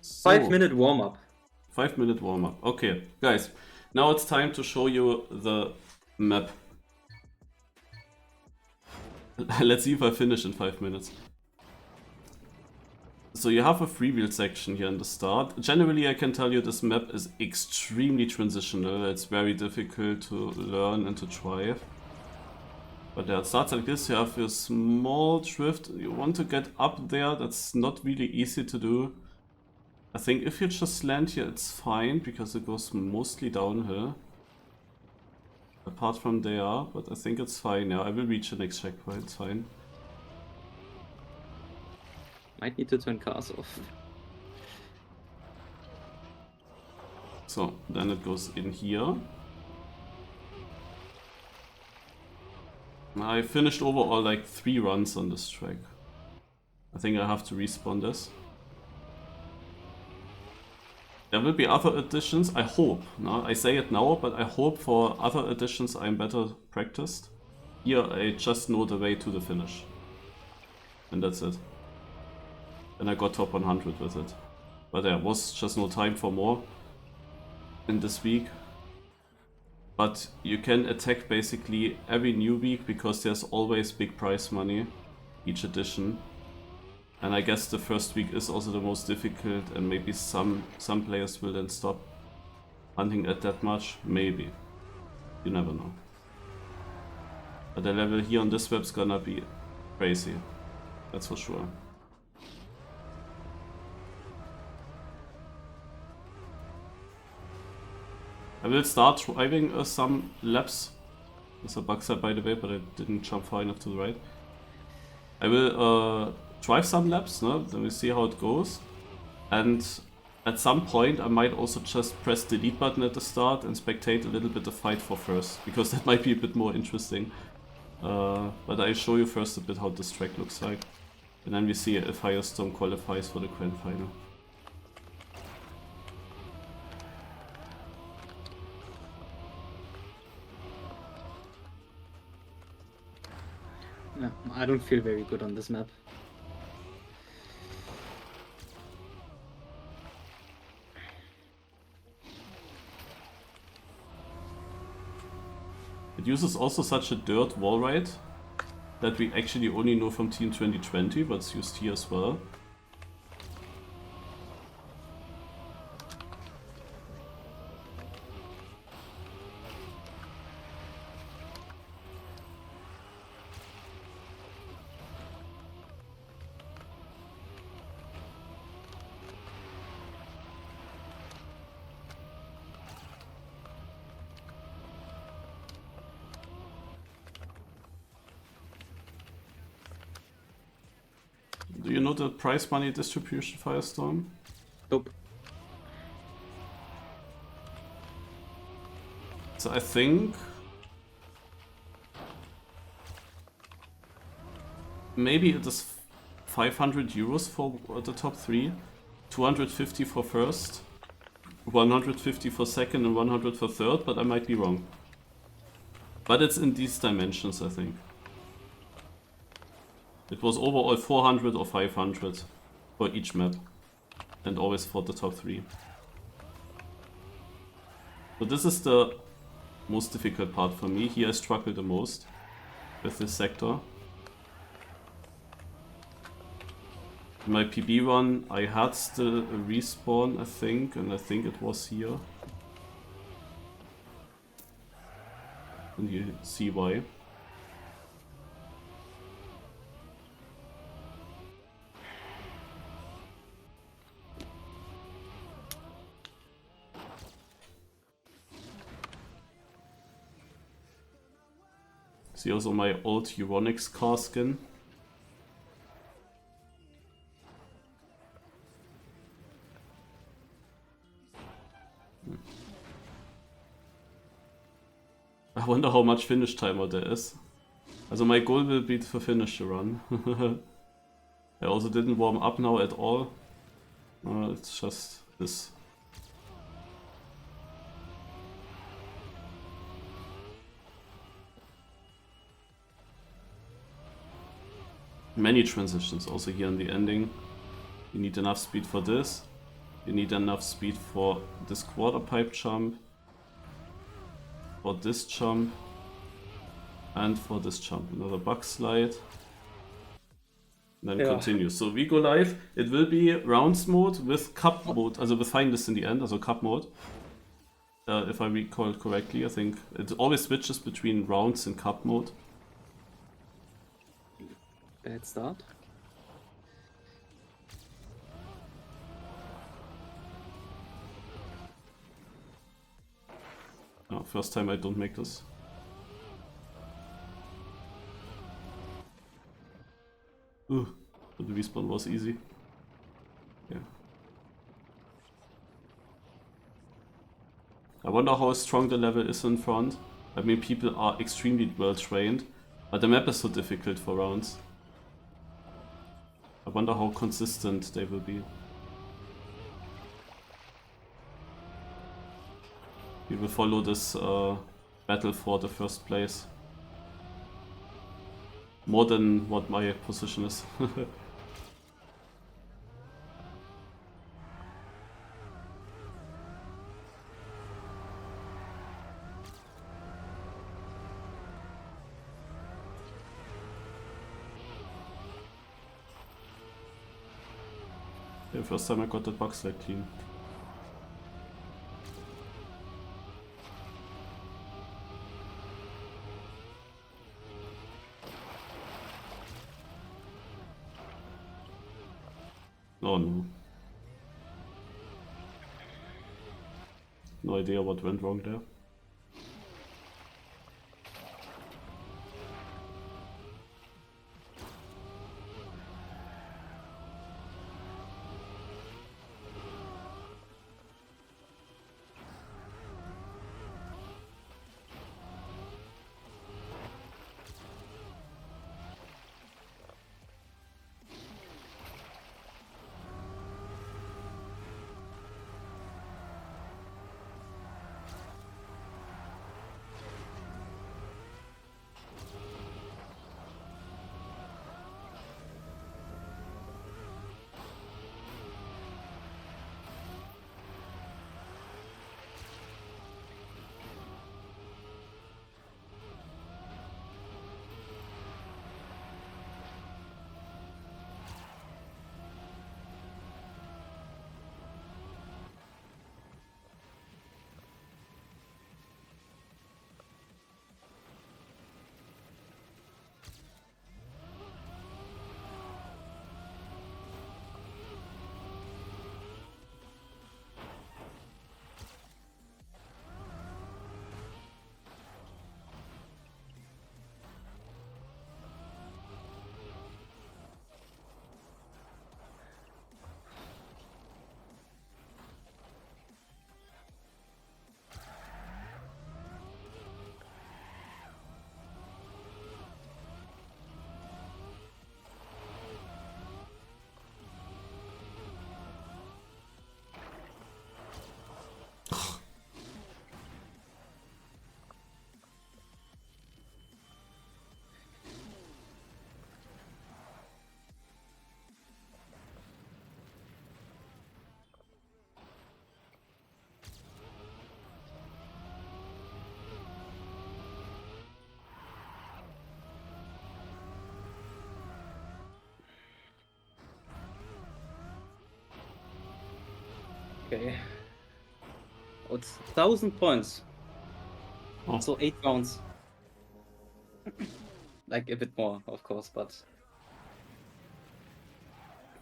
So, 5-minute warm-up. 5-minute warm-up. Okay, guys, now it's time to show you the map. Let's see if I finish in 5 minutes. So you have a freewheel section here in the start. Generally, I can tell you this map is extremely transitional. It's very difficult to learn and to drive. But yeah, it starts like this. You have your small drift. You want to get up there. That's not really easy to do. I think if you just land here, it's fine because it goes mostly downhill. Apart from there, but I think it's fine. Yeah, I will reach the next checkpoint. It's fine. Might need to turn cars off. So then it goes in here. I finished overall like 3 runs on this track. I think I have to respawn this. There will be other editions, I hope. No? I say it now, but I hope for other editions I'm better practiced. Here I just know the way to the finish. And that's it. And I got top 100 with it. But there was just no time for more in this week. But you can attack basically every new week because there's always big prize money each edition. And I guess the first week is also the most difficult, and maybe some players will then stop hunting at that much. Maybe. You never know. But the level here on this web's gonna be crazy. That's for sure. I will start driving some laps. There's a bug set by the way, but I didn't jump far enough to the right. I will drive some laps, no? Then we see how it goes. And at some point I might also just press the delete button at the start and spectate a little bit the fight for first, because that might be a bit more interesting. But I'll show you first a bit how this track looks like. And then we see if Firestorm qualifies for the GrandFinal. No, I don't feel very good on this map. It uses also such a dirt wall ride that we actually only know from Team 2020, but it's used here as well. Do you know the prize money distribution, Firestorm? Nope. So I think maybe it is 500 euros for the top 3, 250 for first, 150 for second and 100 for third, but I might be wrong. But it's in these dimensions, I think. It was overall 400 or 500 for each map, and always for the top 3. So this is the most difficult part for me. Here I struggle the most with this sector. In my PB run I had still a respawn, I think, and I think it was here. And you see why. See also my old Euronics car skin. I wonder how much finish timer there is. Also my goal will be to finish the run. I also didn't warm up now at all. It's just this. Many transitions also here in the ending. You need enough speed for this. You need enough speed for this quarter pipe jump, for this jump, and for this jump. Another bug slide. And then continue. So we go live. It will be rounds mode with cup mode, also with Finalist in the end, also cup mode. If I recall correctly, I think it always switches between rounds and cup mode. Bad start. Oh, first time I don't make this. But the respawn was easy. Yeah. I wonder how strong the level is in front. I mean, people are extremely well trained, but the map is so difficult for rounds. I wonder how consistent they will be. We will follow this battle for the first place. More than what my position is. The first time I got that bug slide clean. Oh no. No idea what went wrong there. Okay. Oh, it's 1,000 points. Oh. So 8 rounds. Like a bit more, of course, but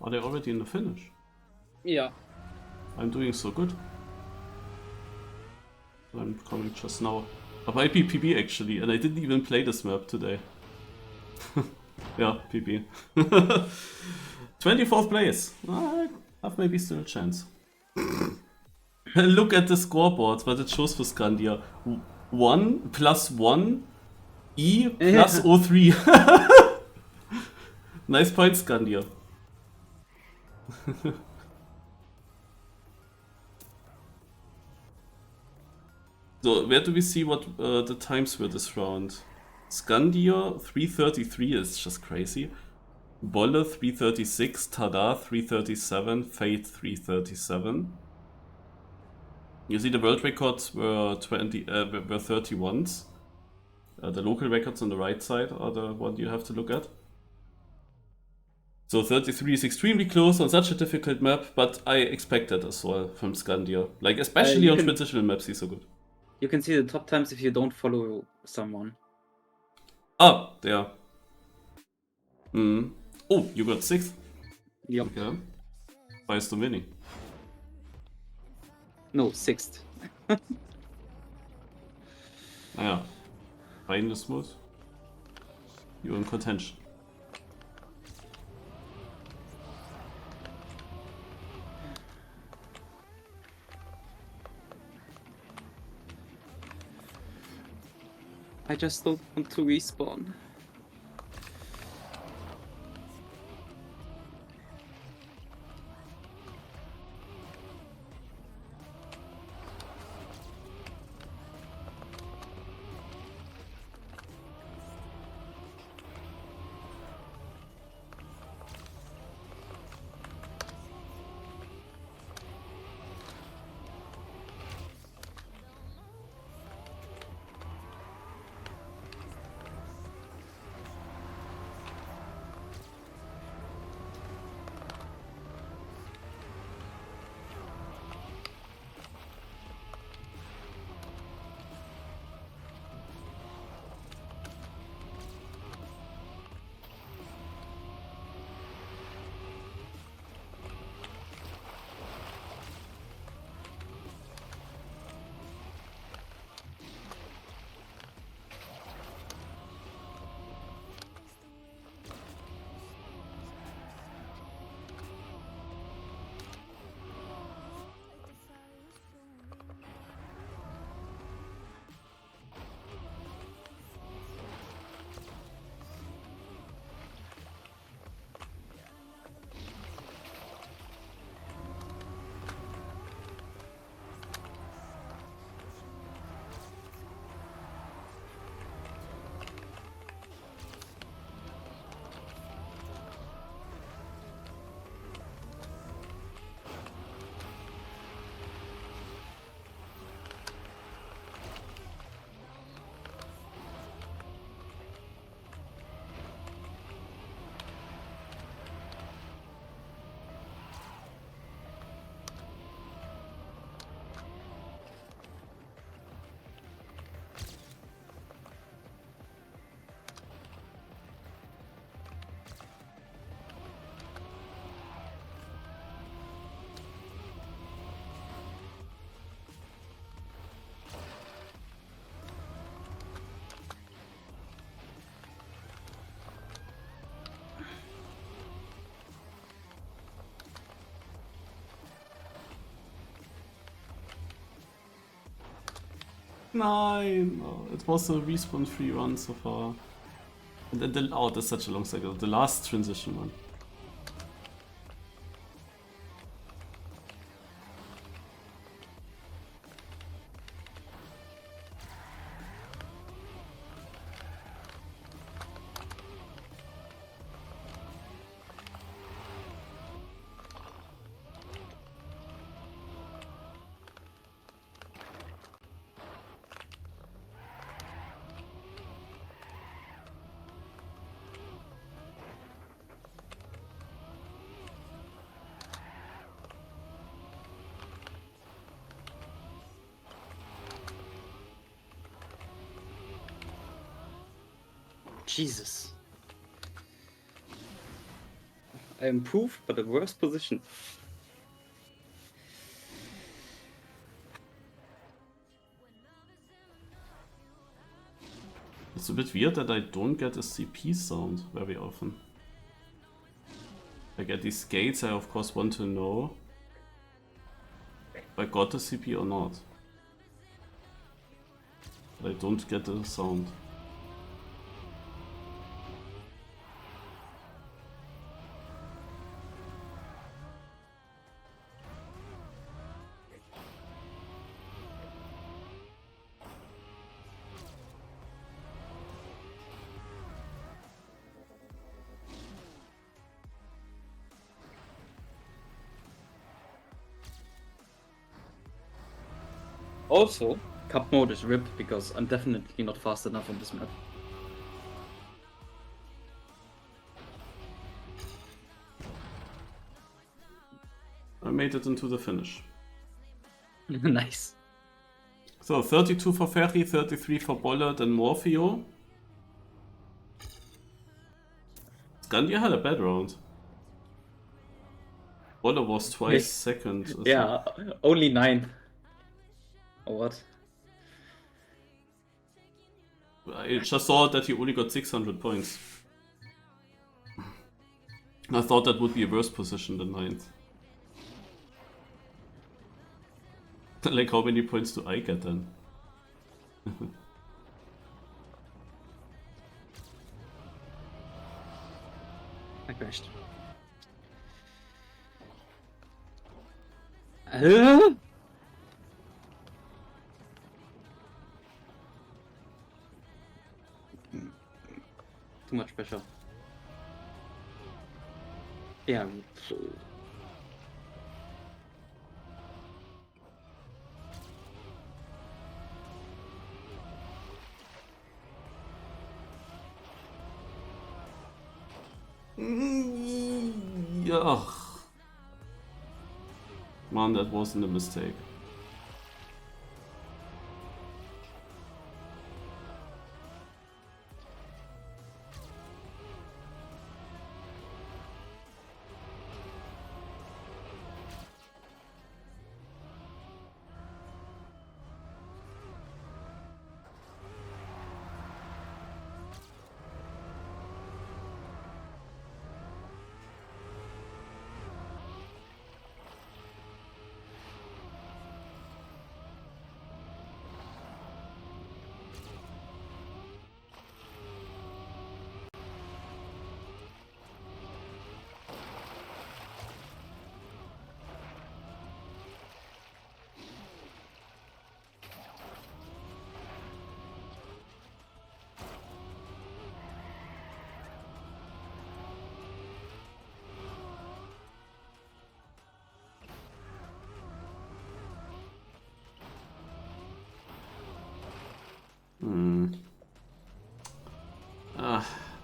Are they already in the finish? yeah. I'm doing so good. I'm coming just now. I might be PB actually, and I didn't even play this map today. Yeah, PB. 24th place. I have maybe still a chance. Look at the scoreboard, what it shows for Scandia. 1 plus 1, E plus 03. Nice point, Scandia. So, where do we see what the times were this round? Scandia 3:33 is just crazy. Bolle 336, Tada 337, Fate 337. You see the world records were 31s. The local records on the right side are the one you have to look at. So 33 is extremely close on such a difficult map, but I expect that as well from Scandia. Like, especially on transitional maps, he's so good. You can see the top times if you don't follow someone. Ah, there. Oh, you got 6th. Yep. Okay. Firestorrm winning. No, 6th. Naja. Finalist mode. You're in contention. I just don't want to respawn. Nine! Oh, it was a respawn free run so far. And then oh, that's such a long cycle. The last transition one. Jesus. I improved, but the worst position. It's a bit weird that I don't get a CP sound very often. Like at these gates I of course want to know if I got a CP or not. But I don't get the sound. Also, cup mode is ripped because I'm definitely not fast enough on this map. I made it into the finish. Nice. So 32 for Ferry, 33 for Bollard and Morpheo. Scandia had a bad round. Bollard was twice second. Yeah, only 9. Or what? I just saw that he only got 600 points. I thought that would be a worse position than 9th. Like, how many points do I get then? I crashed. Too much pressure. Yeah. Yeah. Man, that wasn't a mistake.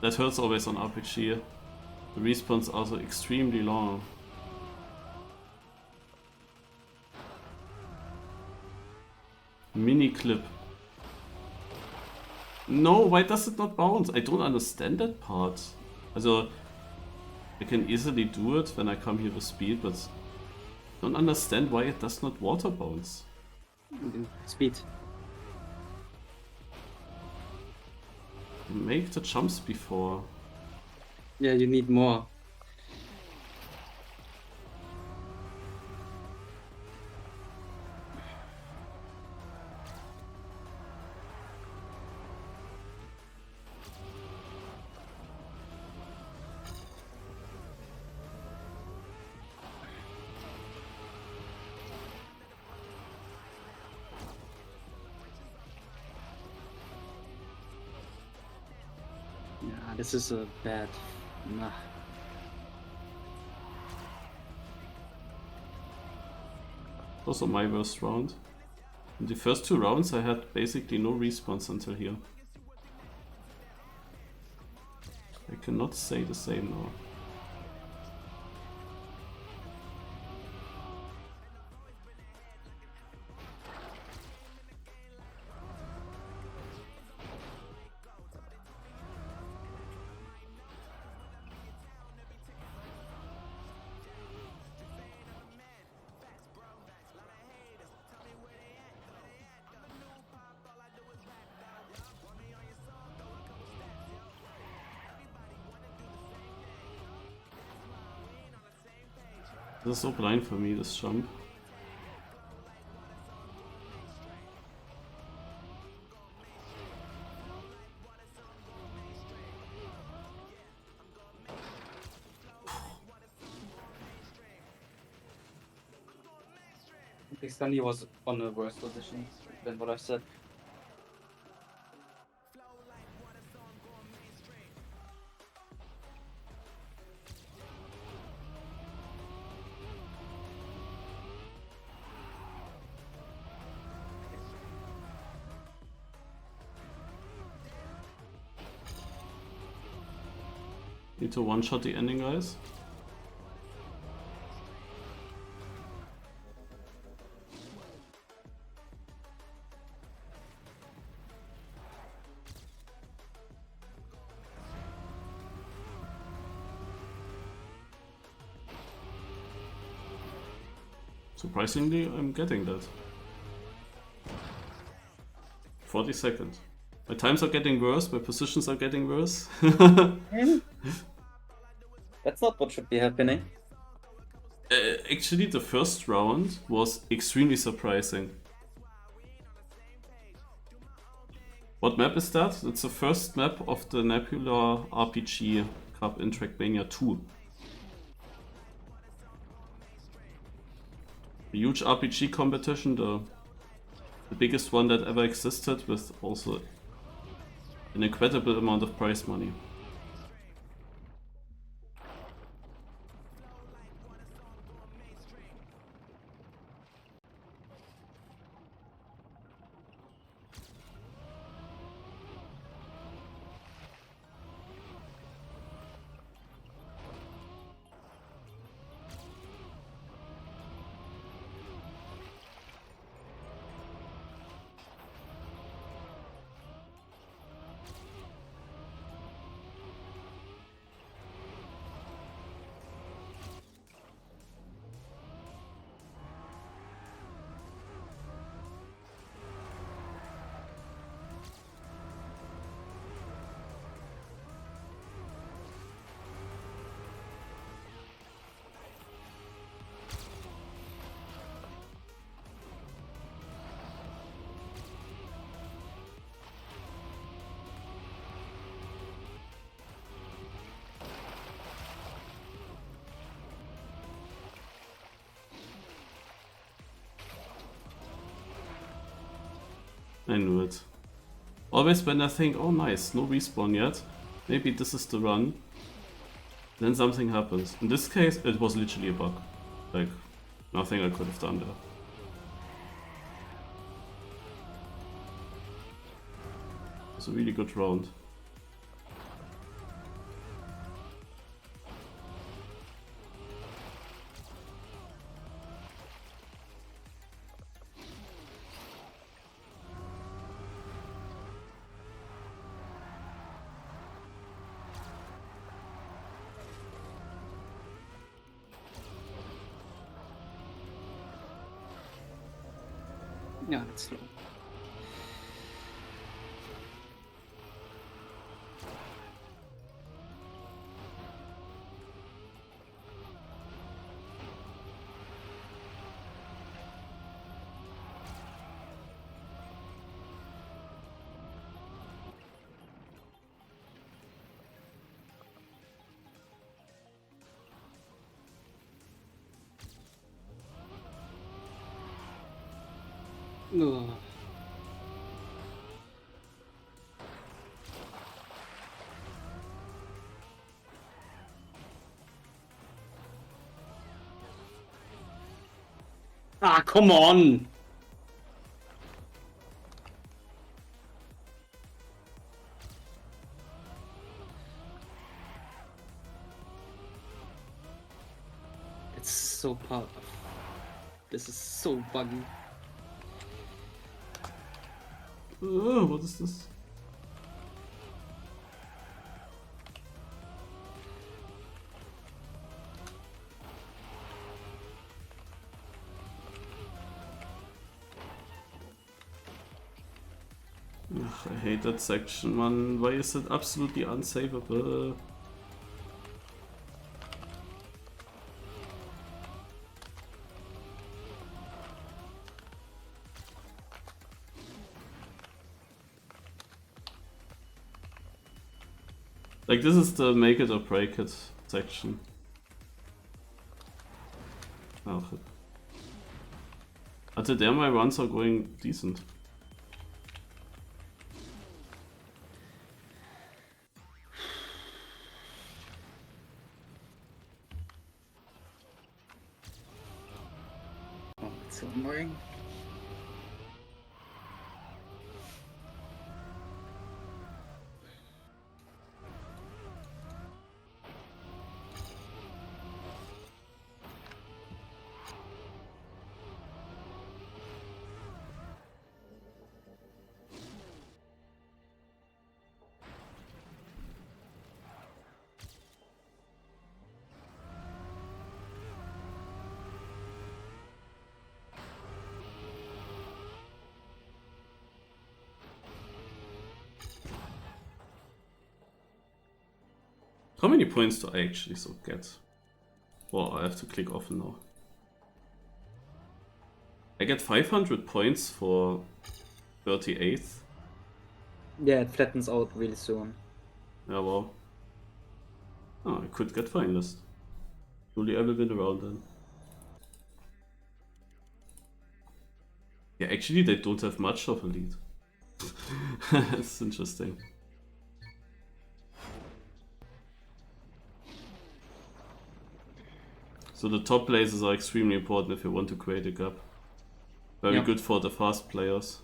That hurts always on RPG. The respawns are so extremely long. Mini clip. No, why does it not bounce? I don't understand that part. Also, I can easily do it when I come here with speed, but I don't understand why it does not water bounce. Speed. Make the jumps before. Yeah, you need more. Yeah, this is a bad. Nah. Also my worst round. In the first 2 rounds I had basically no respawns until here. I cannot say the same now. This is so blind for me, this jump. I think Stanley was on a worse position than what I said. Need to one-shot the ending, guys. Surprisingly, I'm getting that. 40 seconds. My times are getting worse, my positions are getting worse. That's not what should be happening. Actually, the first round was extremely surprising. What map is that? It's the first map of the Nebula RPG Cup in Trackmania 2. A huge RPG competition, the biggest one that ever existed, with also an incredible amount of prize money. I knew it. Always when I think, oh nice, no respawn yet, maybe this is the run, then something happens. In this case, it was literally a bug. Like, nothing I could have done there. It's a really good round. Yeah, it's slow. Ugh. Ah, come on! It's so part of... This is so buggy. What is this? Ugh, I hate that section, man. Why is it absolutely unsavable? Like, this is the make it or break it section. Oh, shit. Until there, my runs are going decent. Oh, it's so annoying. How many points do I actually so get? Well, I have to click off now. I get 500 points for 38th. Yeah, it flattens out really soon. Yeah, well. Oh, I could get finalist. Surely I will win around then. Yeah, actually they don't have much of a lead. That's interesting. So the top places are extremely important if you want to create a gap. Very good for the fast players.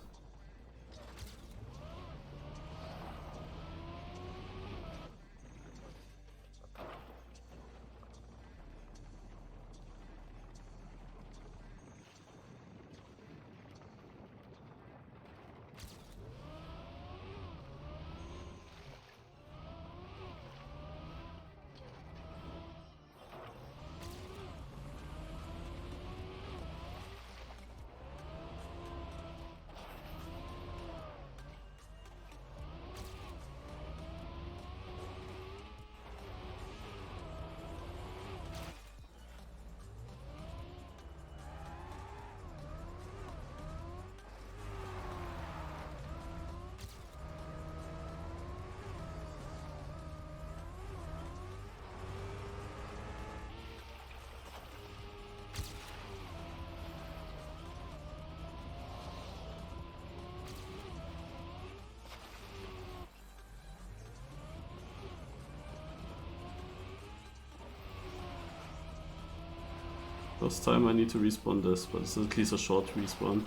First time I need to respawn this, but it's at least a short respawn.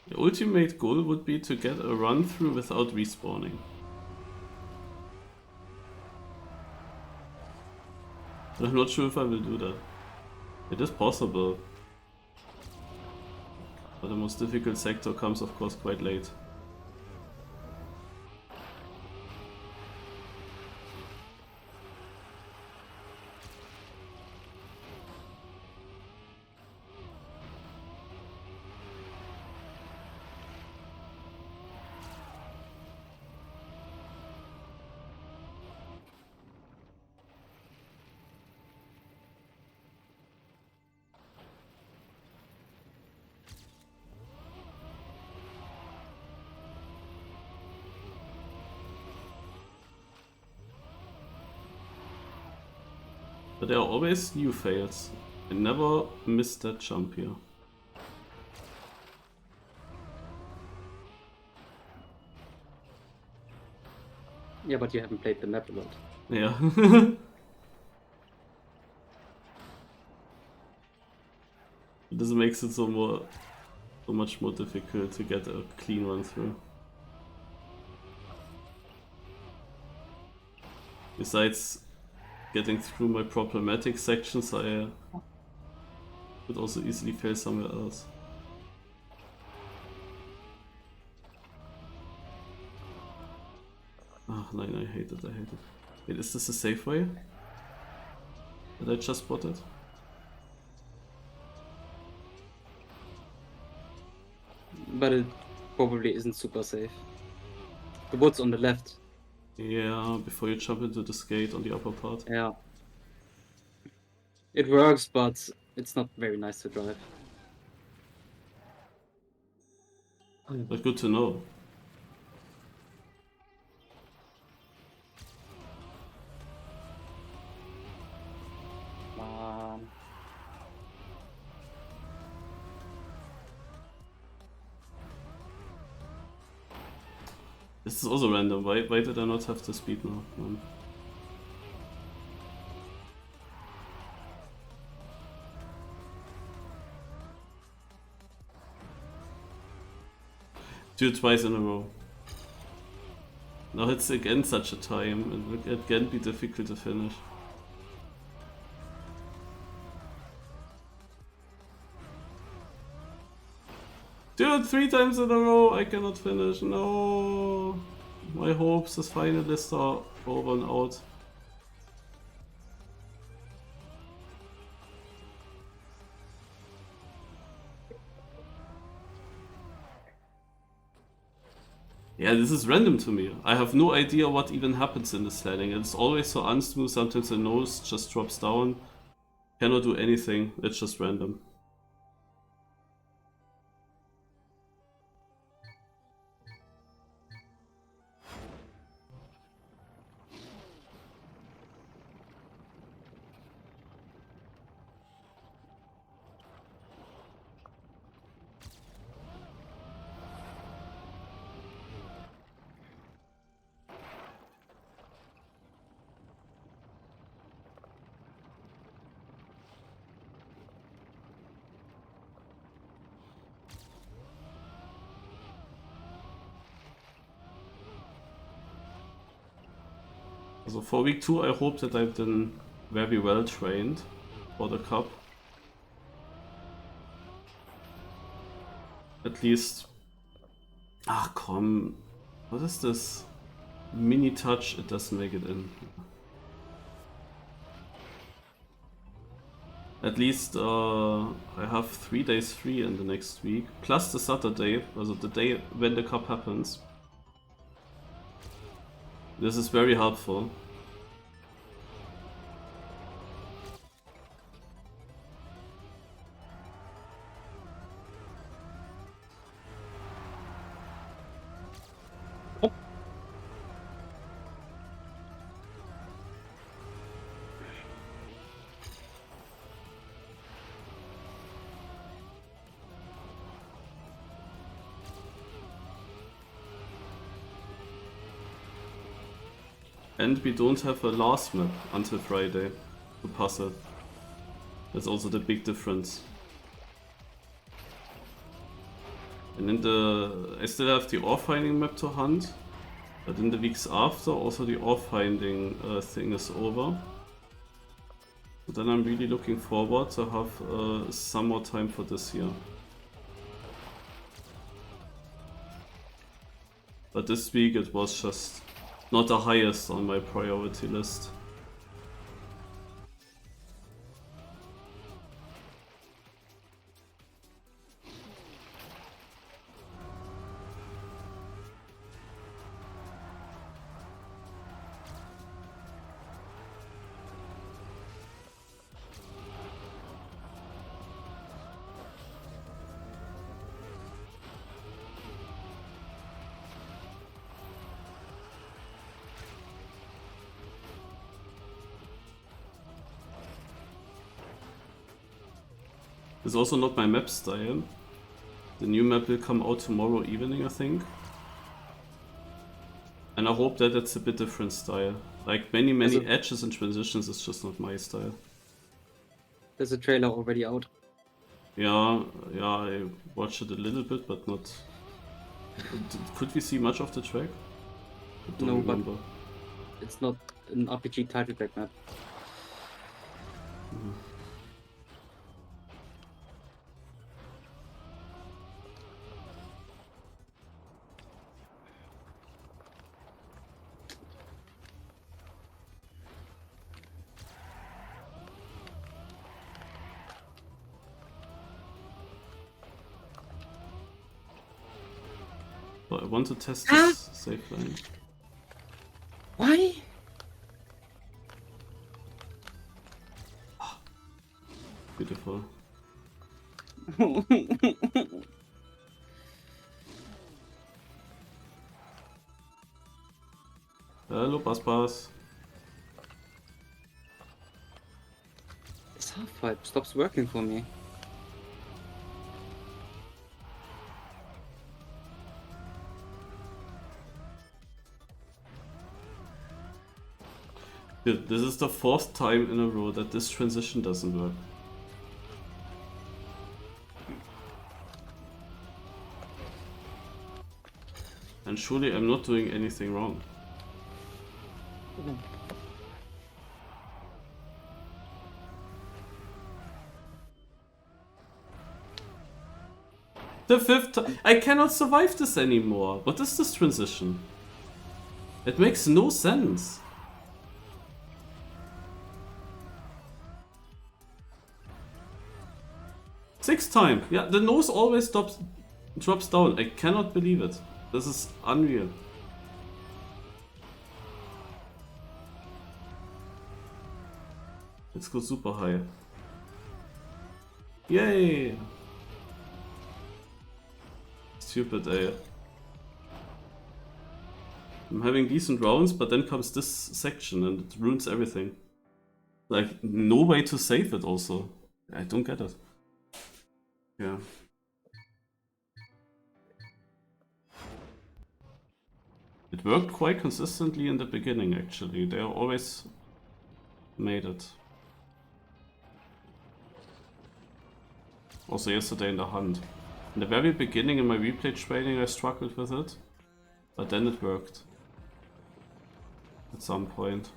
The ultimate goal would be to get a run through without respawning. But I'm not sure if I will do that. It is possible. But the most difficult sector comes of course quite late. But there are always new fails. I never missed that jump here. Yeah, but you haven't played the map a lot. Yeah. This makes it so much more difficult to get a clean run through. Besides getting through my problematic sections, I could also easily fail somewhere else. Ah, no, I hate it, I hate it. Wait, is this a safe way? Did I just spot it? But it probably isn't super safe. The wood's on the left. Yeah, before you jump into the skate on the upper part. Yeah. It works, but it's not very nice to drive. But good to know. This is also random. Why did I not have the speed now? Do it twice in a row. Now it's again such a time, it will again be difficult to finish. Dude, 3 times in a row, I cannot finish. No. My hopes as finalists are over and out. Yeah, this is random to me. I have no idea what even happens in the sledding. It's always so unsmooth, sometimes the nose just drops down. Cannot do anything, it's just random. So for week 2 I hope that I've been very well trained for the cup. At least... Ah, come. What is this? Mini touch, it doesn't make it in. At least I have 3 days free in the next week, plus the Saturday, also the day when the cup happens. This is very helpful. And we don't have a last map until Friday to pass it. That's also the big difference. And in the... I still have the ore-finding map to hunt, but in the weeks after also the ore-finding thing is over. So then I'm really looking forward to have some more time for this year. But this week it was just not the highest on my priority list. It's also not my map style. The new map will come out tomorrow evening, I think. And I hope that it's a bit different style. Like many edges and transitions is just not my style. There's a trailer already out. Yeah, I watched it a little bit, but not... Could we see much of the track? I don't remember. But it's not an RPG title track map. I want to test this safe line. Why? Beautiful. Hello, Pass. This half pipe stops working for me. Dude, this is the 4th time in a row that this transition doesn't work. And surely I'm not doing anything wrong. The 5th. I cannot survive this anymore. What is this transition? It makes no sense. Sixth time. Yeah, the nose always drops down. I cannot believe it. This is unreal. Let's go super high. Yay! Stupid, eh? I'm having decent rounds, but then comes this section and it ruins everything. Like, no way to save it also. I don't get it. Yeah. It worked quite consistently in the beginning, actually. They always made it. Also yesterday in the hunt. In the very beginning in my replay training I struggled with it, but then it worked. At some point.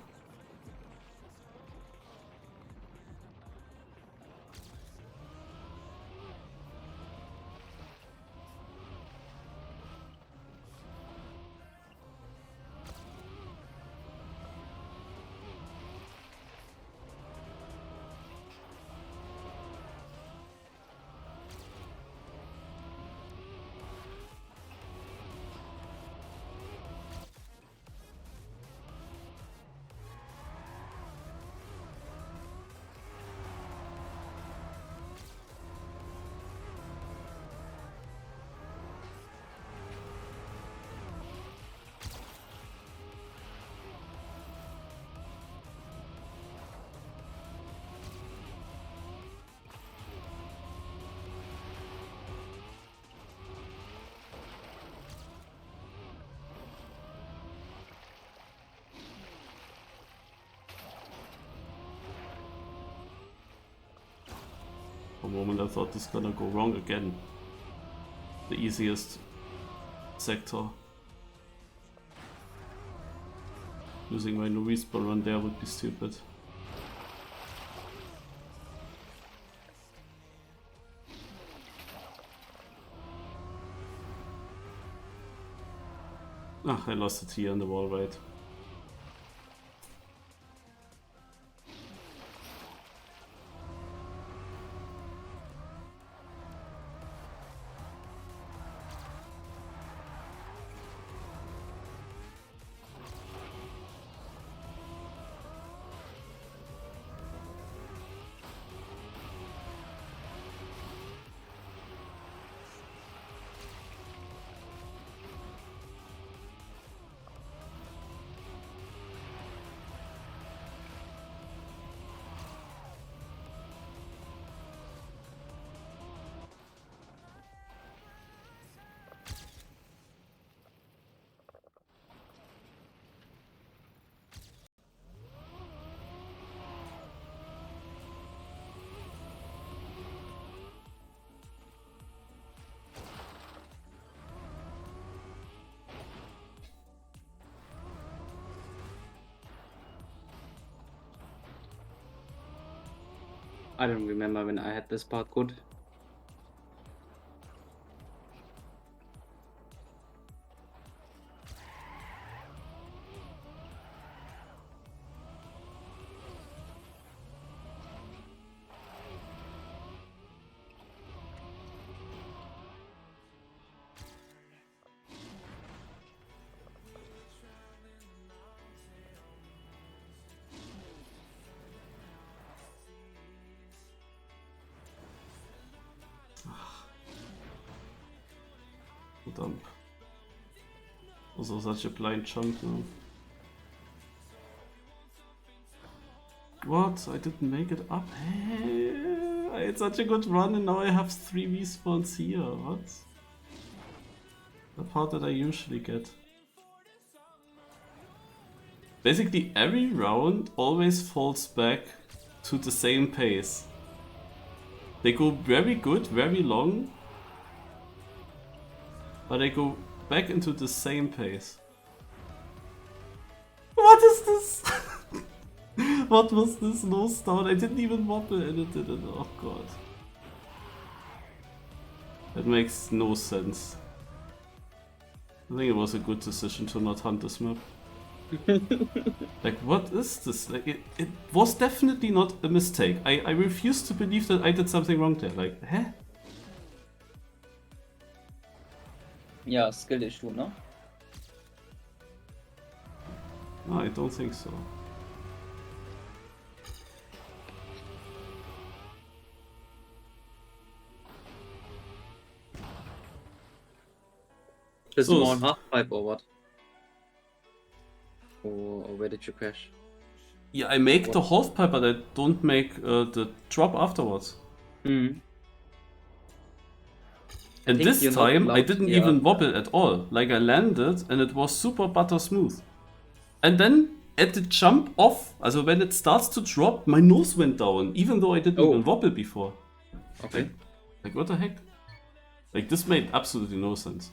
For a moment I thought this is gonna go wrong again. The easiest sector. Losing my no respawn run there would be stupid. Ah, I lost it here on the wall, right? I don't remember when I had this part good. Dump. Also such a blind jump now. What? I didn't make it up. Hey, I had such a good run and now I have 3 respawns here. What? The part that I usually get. Basically every round always falls back to the same pace. They go very good, very long, but they go back into the same pace. What is this? What was this nose down? I didn't even wobble and it did it. Oh god. That makes no sense. I think it was a good decision to not hunt this map. Like, what is this? Like, it was definitely not a mistake. I refuse to believe that I did something wrong there. Like, huh? Ja, Skill Issue, ne? No, I don't think so. Just So more on is- half pipe or what? Or where did you crash? Yeah, I make the half pipe, but I don't make the drop afterwards. Hmm. And think this you're not time I allowed- didn't yeah. even wobble at all. Like, I landed and it was super butter smooth. And then at the jump off, also when it starts to drop, my nose went down, even though I didn't Oh. even wobble before. Okay. Like, what the heck? Like, this made absolutely no sense.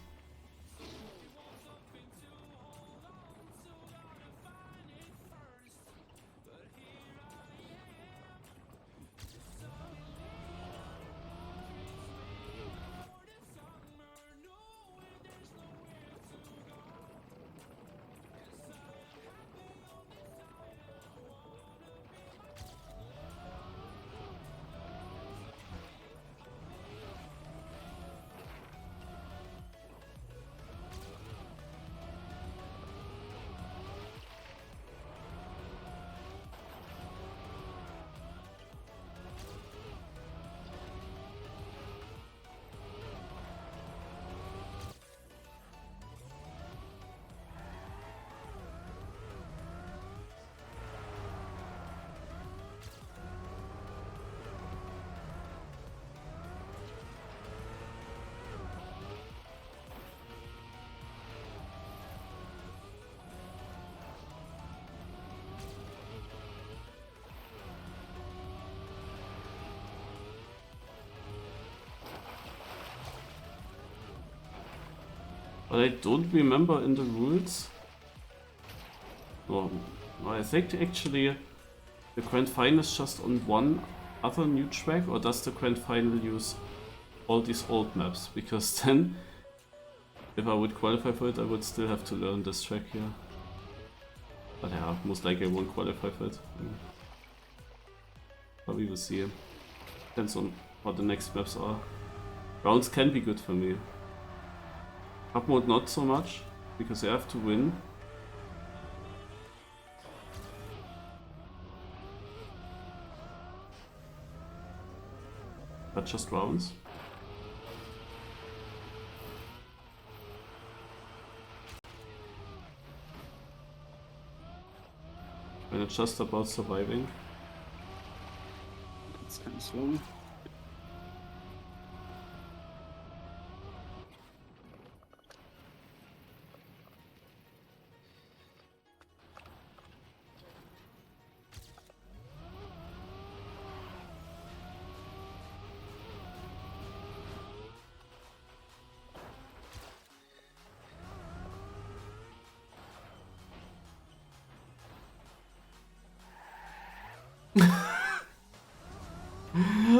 But I don't remember in the rules. Oh, I think actually the Grand Final is just on one other new track, or does the Grand Final use all these old maps? Because then, if I would qualify for it, I would still have to learn this track here. But yeah, most likely I won't qualify for it. But we will see. Depends on what the next maps are. Rounds can be good for me. Cup mode not so much, because I have to win. But just rounds. When it's just about surviving. It's kind of slow.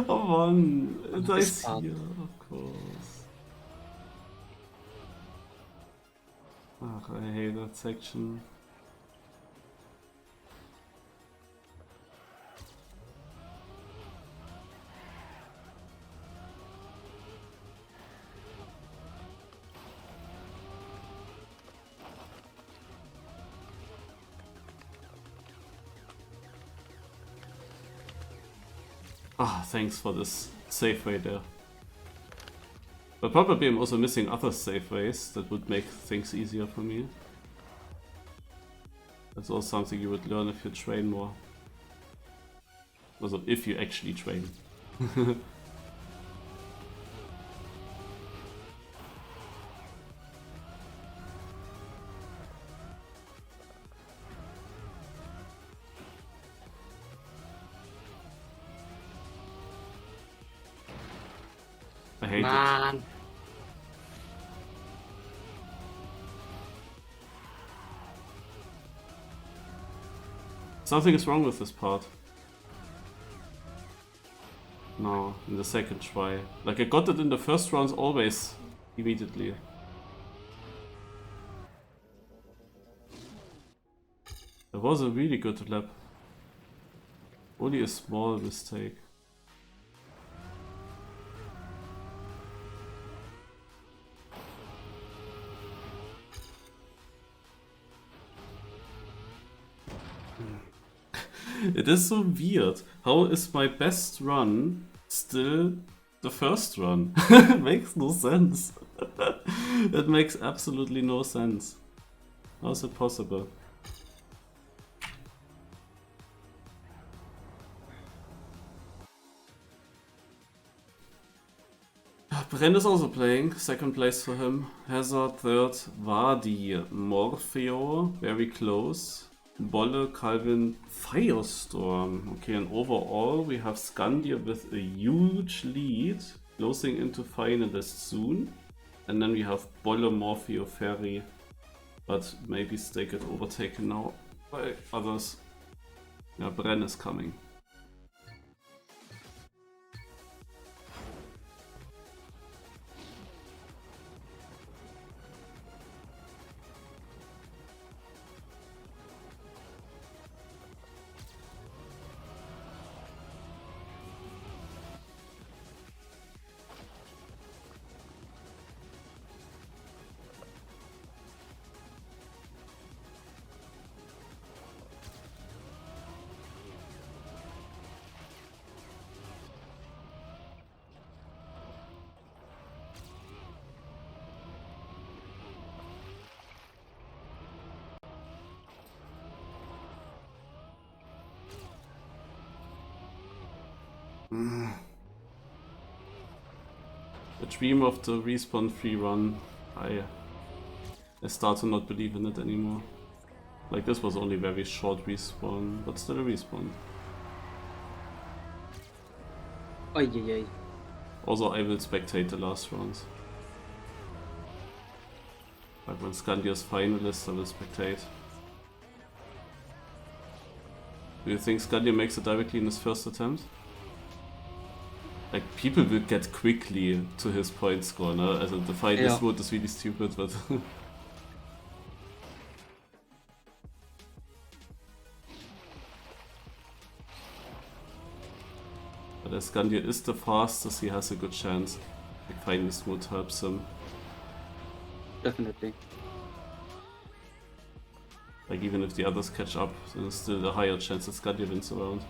Oh man, I This see, part. of course. Ach, I hate that section. Ah, thanks for this safe way there. But probably I'm also missing other safe ways that would make things easier for me. That's also something you would learn if you train more. Also, if you actually train. I hate it. Man. Something is wrong with this part. now in the second try. Like I got it in the first rounds always immediately. That was a really good lap. Only a small mistake. It is so weird. How is my best run still the first run? It makes no sense. It makes absolutely no sense. How is it possible? Bren is also playing, second place for him. Hazard, third, Vadi, Morpheo, very close. Bolle, Calvin, Firestorm. Okay, and overall we have Scandia with a huge lead, closing into Finalist soon. And then we have Bolle, Morpheo, Ferry, but maybe they get overtaken now by others. Yeah, Bren is coming. The dream of the respawn free run, I start to not believe in it anymore. Like this was only very short respawn, but still a respawn. Ay, ay, ay. Also I will spectate the last rounds. Like when Scandia's finalist, I will spectate. Do you think Scandia makes it directly in his first attempt? Like, people will get quickly to his point score, no? Also, the finalist vote is really stupid, but... But as Scandia is the fastest, he has a good chance. Like, finalist mode helps him. Definitely. Like, even if the others catch up, there's still a higher chance that Scandia wins the round.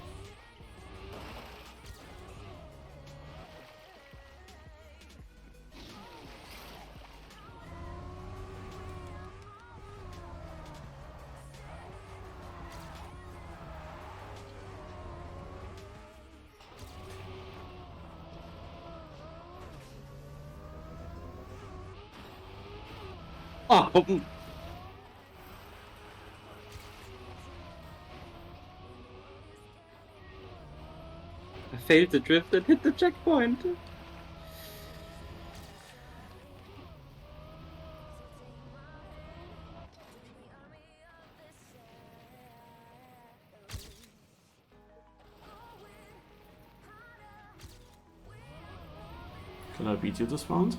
Oh! I failed the drift and hit the checkpoint. Can I beat you this round?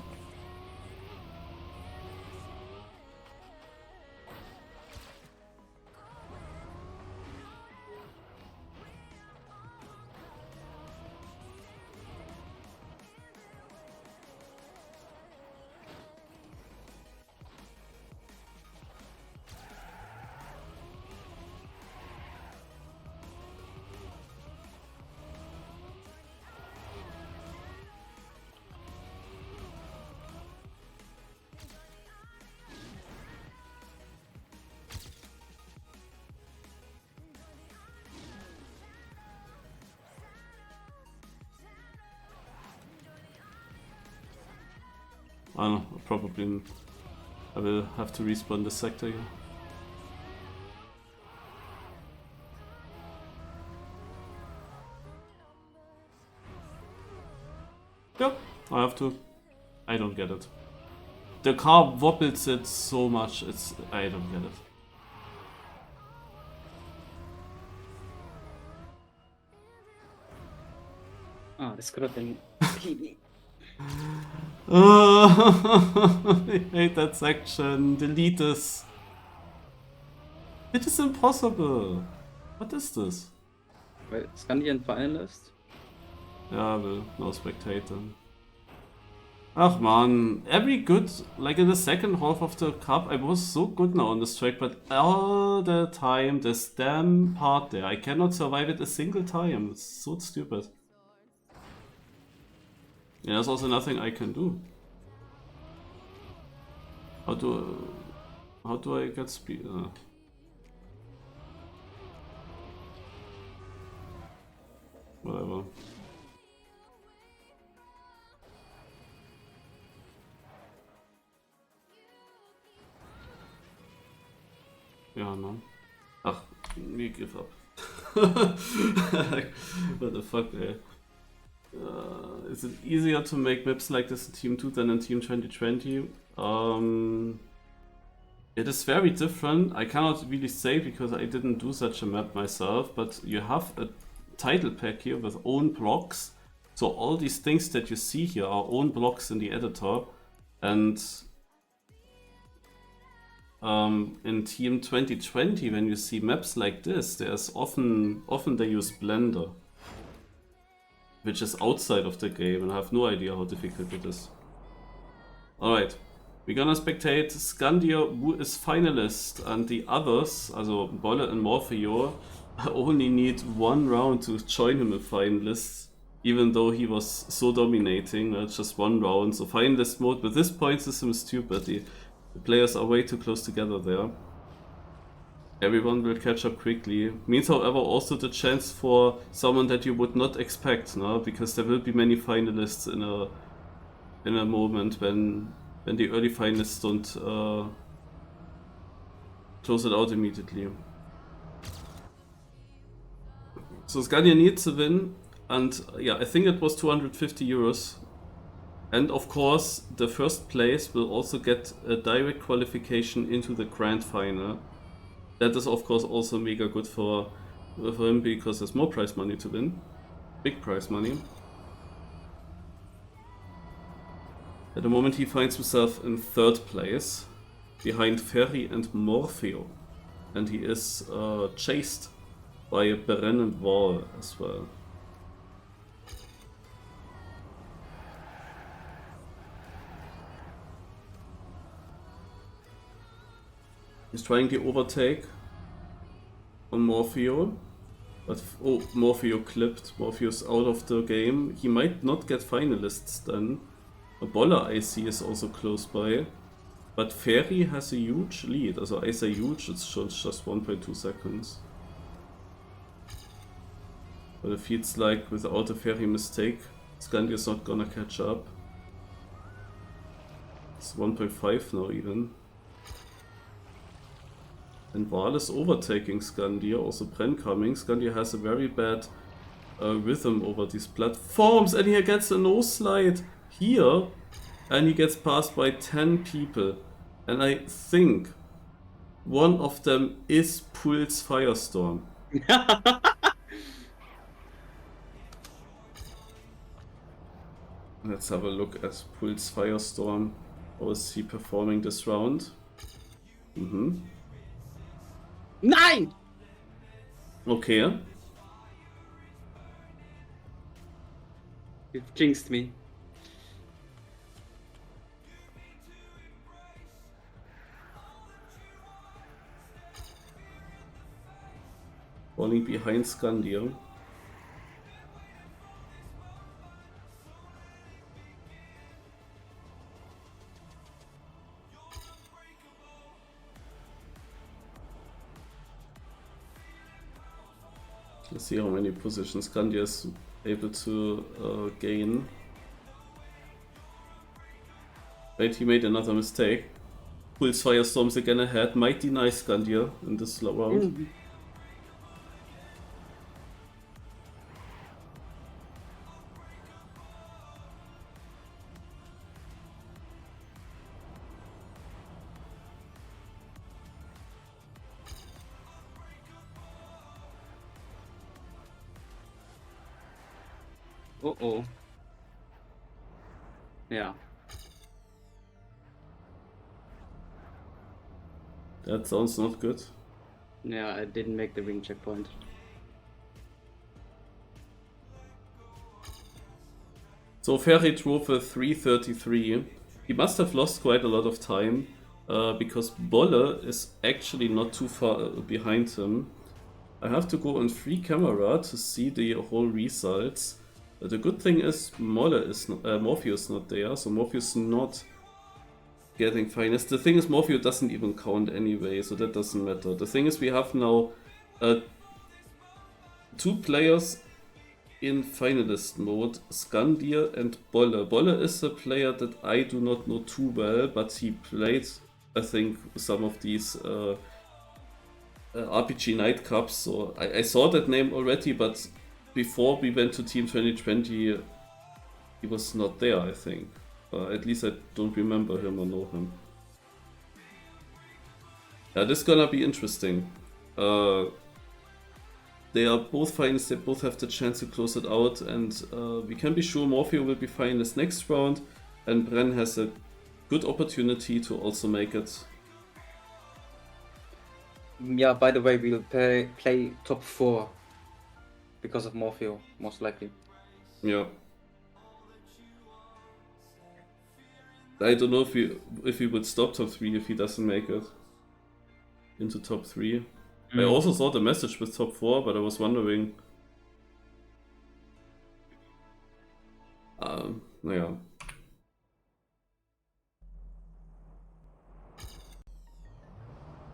I don't know, probably I will have to respawn this sector here. Yep, I have to. I don't get it. The car wobbles it so much, I don't get it. Oh, this could have been PB. I hate that section. Delete this. It is impossible. What is this? Wait, Scandi and Finalist? Yeah, well, no spectator. Ach man, every good, like in the second half of the cup, I was so good now on this track, but all the time, this damn part there, I cannot survive it a single time. It's so stupid. Yeah, there's also nothing I can do. How do I get speed? Whatever. Yeah, no. Ach, we give up. What the fuck, ey. Is it easier to make maps like this in Team 2 than in Team 2020? It is very different. I cannot really say because I didn't do such a map myself, but you have a title pack here with own blocks. So all these things that you see here are own blocks in the editor. And in Team 2020, when you see maps like this, there's often they use Blender, which is outside of the game, and I have no idea how difficult it is. Alright, we're gonna spectate Scandia, who is Finalist, and the others, also Bolle and Morpheo, only need one round to join him in Finalist, even though he was so dominating. Just one round. So Finalist mode with this point system is stupid. The players are way too close together there. Everyone will catch up quickly. Means, however, also the chance for someone that you would not expect, no? Because there will be many finalists in a moment when the early finalists don't close it out immediately. So Scandia needs to win, and yeah, I think it was 250 euros. And of course, the first place will also get a direct qualification into the grand final. That is of course also mega good for him because there's more prize money to win. Big prize money. At the moment he finds himself in third place, behind Ferry and Morpheo. And he is chased by Beren and Wall as well. He's trying the overtake on Morpheo, but Morpheo clipped. Morpheo's out of the game. He might not get finalists then. Bolla I see is also close by, but Ferry has a huge lead. Also I say huge, it's just 1.2 seconds. But it feels like without a Ferry mistake, Scandia is not gonna catch up. It's 1.5 now even. And Val is overtaking Scandia, also Bren coming. Scandia has a very bad rhythm over these platforms, and he gets a no slide here, and he gets passed by 10 people. And I think one of them is Pulse Firestorm. Let's have a look at Pulse Firestorm. How is he performing this round? Nein! Okay. You've jinxed me. Falling behind Scandia. Let's see how many positions Scandia is able to gain. Wait, he made another mistake. Pulse Firestorms again ahead, might deny Scandia in this round. Uh-oh. Yeah. That sounds not good. Yeah, I didn't make the ring checkpoint. So Ferry drove a 3:33. He must have lost quite a lot of time because Bolle is actually not too far behind him. I have to go on free camera to see the whole results. The good thing is Morpheus is not there, so Morpheus not getting finest. The thing is Morpheus doesn't even count anyway, so that doesn't matter. The thing is we have now 2 players in finalist mode, Skandir and Bolle. Bolle is a player that I do not know too well, but he played, I think, some of these RPG Night Cups, so I saw that name already, but before we went to Team 2020, he was not there, I think. At least I don't remember him or know him. Yeah, this is gonna be interesting. They are both finalists, they both have the chance to close it out, and we can be sure Morpheo will be finalist next round, and Bren has a good opportunity to also make it. Yeah, by the way, we'll play top 4 because of Morpheo, most likely. Yeah. I don't know if he would stop top 3 if he doesn't make it into top 3. I also saw the message with top 4, but I was wondering. Naja.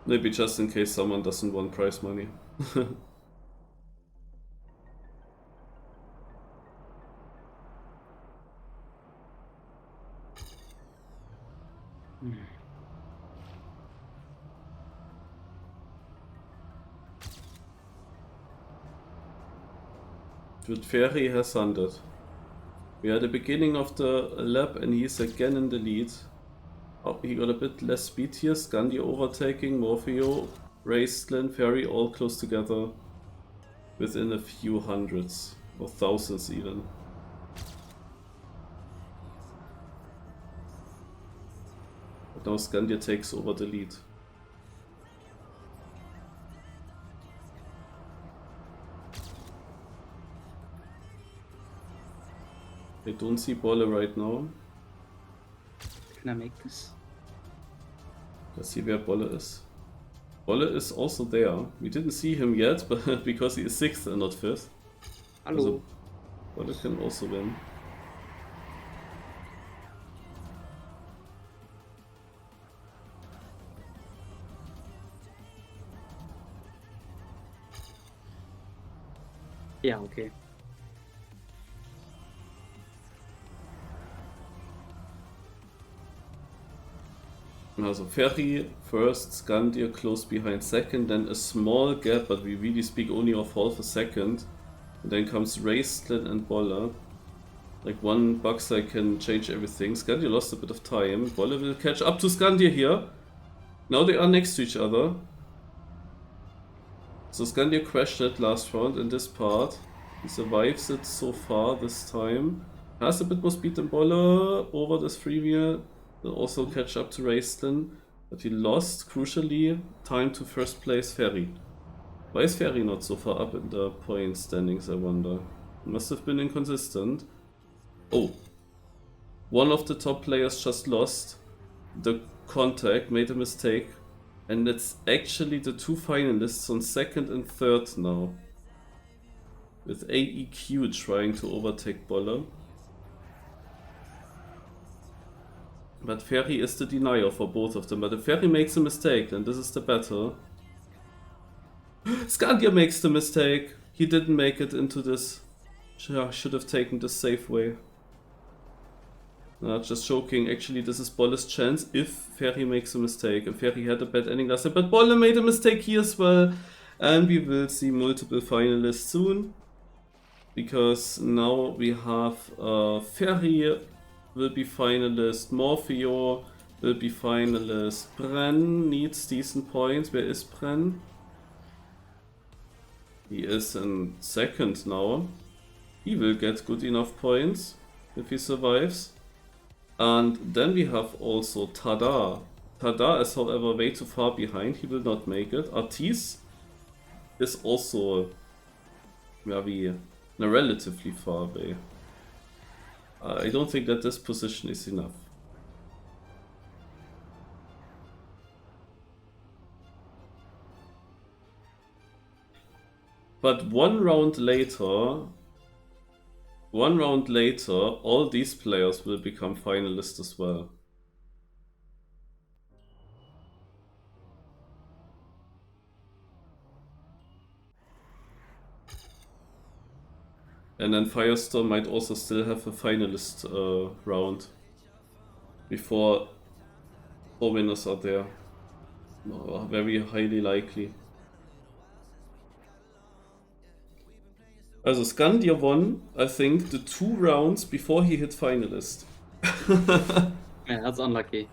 Maybe just in case someone doesn't want prize money. Good, Ferry has 100. We are at the beginning of the lap and he's again in the lead. Oh, he got a bit less speed here. Scandi overtaking, Morpheo, Raistlin, Ferry all close together within a few hundreds or thousands even. But now Scandia takes over the lead. I don't see Bolle right now. Can I make this? Let's see where Bolle is. Bolle is also there. We didn't see him yet, but because he is 6th and not 5th. Hello. Also, Bolle can also win. Yeah, okay. Also Ferry first, Scandia close behind second, then a small gap, but we really speak only of half a second. And then comes Raistlin and Bolle. Like one Buckside can change everything. Scandia lost a bit of time. Bolle will catch up to Scandia here. Now they are next to each other. So Scandia crashed that last round in this part. He survives it so far this time. Has a bit more speed than Bolle over this freewheel. Will also catch up to Raistlin, but he lost, crucially, time to first place Ferry. Why is Ferry not so far up in the point standings, I wonder? Must have been inconsistent. Oh, one of the top players just lost the contact, made a mistake, and it's actually the 2 finalists on 2nd and 3rd now. With AEQ trying to overtake Bolle. But Ferry is the denier for both of them. But if Ferry makes a mistake, then this is the battle. Scandia makes the mistake. He didn't make it into this. Should have taken the safe way. Just joking. Actually, this is Bolle's chance if Ferry makes a mistake. And Ferry had a bad ending last time. But Bolle made a mistake here as well. And we will see multiple finalists soon. Because now we have Ferry will be finalist, Morpheo will be finalist, Bren needs decent points. Where is Bren? He is in 2nd now. He will get good enough points if he survives. And then we have also Tada. Tada is however way too far behind, he will not make it. Artis is also very relatively far away. I don't think that this position is enough. But one round later, all these players will become finalists as well. And then Firestorm might also still have a finalist round before 4 winners are there. Very highly likely. Also Scandia won, I think, the 2 rounds before he hit finalist. Yeah, that's unlucky.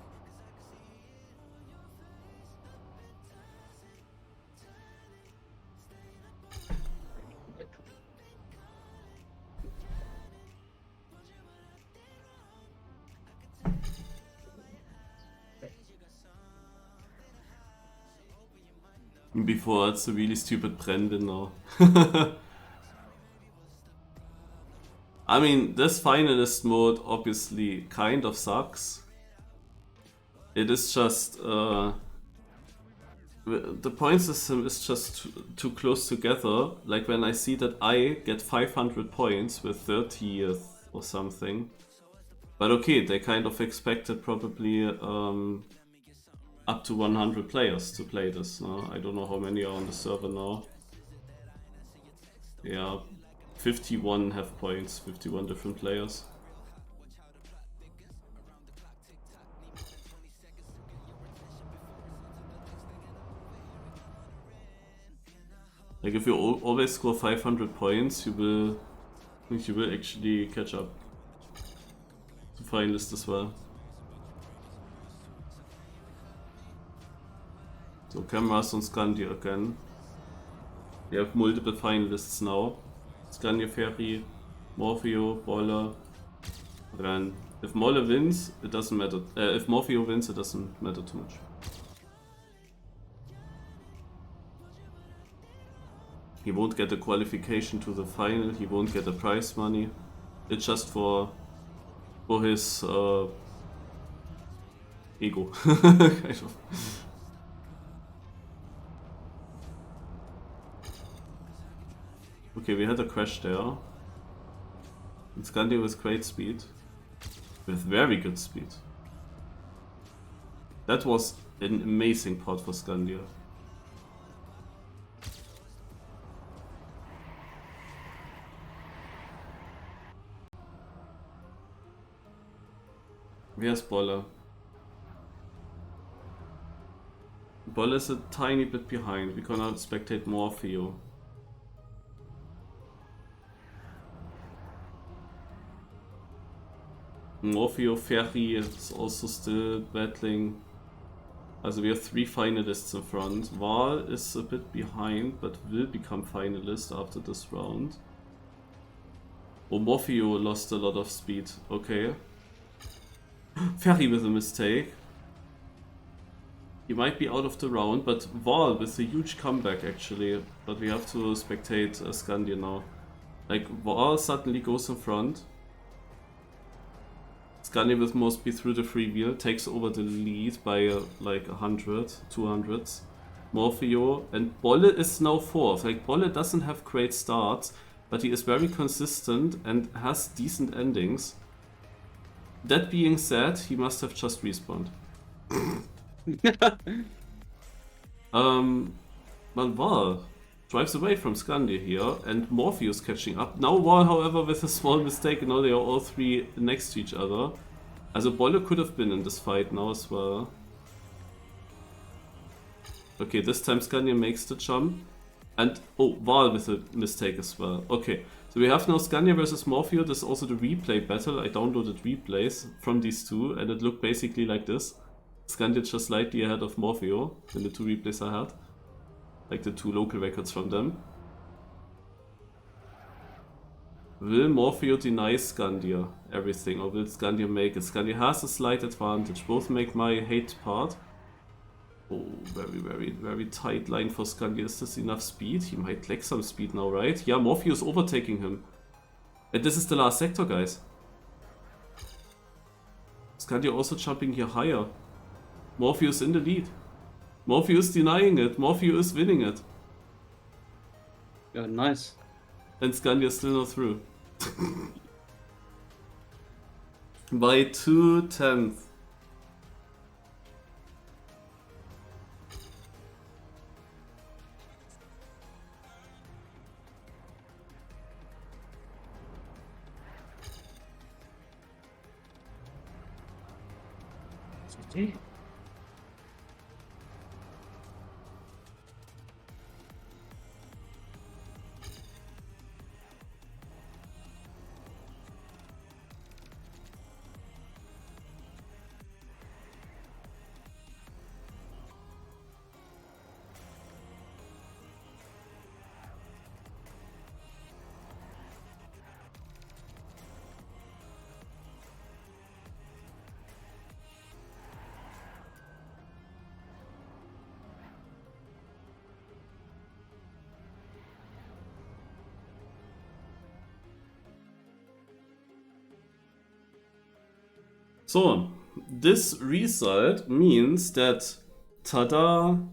Before it's a really stupid Brandon now. I mean, this finalist mode obviously kind of sucks. It is just the point system is just too close together. Like when I see that I get 500 points with 30th or something. But okay, they kind of expected probably up to 100 players to play this. No? I don't know how many are on the server now. Yeah, 51 have points, 51 different players. Like if you always score 500 points, you will actually catch up to finalist as well. So cameras on Scandia again. We have multiple finalists now. Scandia Ferry, Morpheo, Bolle, Ren. If Molle wins, it doesn't matter. If Morpheo wins, it doesn't matter too much. He won't get a qualification to the final, he won't get a prize money. It's just for his ego. Kind of. Okay, we had a crash there. And Scandia with great speed. With very good speed. That was an amazing part for Scandia. Where's Bolle? Bolle is a tiny bit behind. We cannot spectate Morpheo. Morpheo Ferry is also still battling. Also we have 3 finalists in front. Val is a bit behind, but will become finalist after this round. Oh, Morpheo lost a lot of speed. Okay. Ferry with a mistake. He might be out of the round, but Val with a huge comeback actually. But we have to spectate Scandia now. Like Val suddenly goes in front. Scandia with more speed through the freewheel takes over the lead by like 100, 200s. Morpheo and Bolle is now 4th. Like Bolle doesn't have great starts, but he is very consistent and has decent endings. That being said, he must have just respawned. But Val drives away from Scandia here, and Morpheus catching up. Now Val, however, with a small mistake, now they are all 3 next to each other. Also Bolle could have been in this fight now as well. Okay, this time Scandia makes the jump. And, oh, Val with a mistake as well. Okay, so we have now Scandia versus Morpheo. This is also the replay battle. I downloaded replays from these 2, and it looked basically like this. Scandia just slightly ahead of Morpheo in the 2 replays I had. Like the 2 local records from them. Will Morpheo deny Scandia everything, or will Scandia make it? Scandia has a slight advantage. Both make my hate part. Oh, very tight line for Scandia. Is this enough speed? He might lack some speed now, right? Yeah, Morpheo is overtaking him. And this is the last sector, guys. Scandia also jumping here higher. Morpheo is in the lead. Morpheo is denying it. Morpheo is winning it. Yeah, nice. And Scandia is still not through. By 2/10. So, this result means that Tada,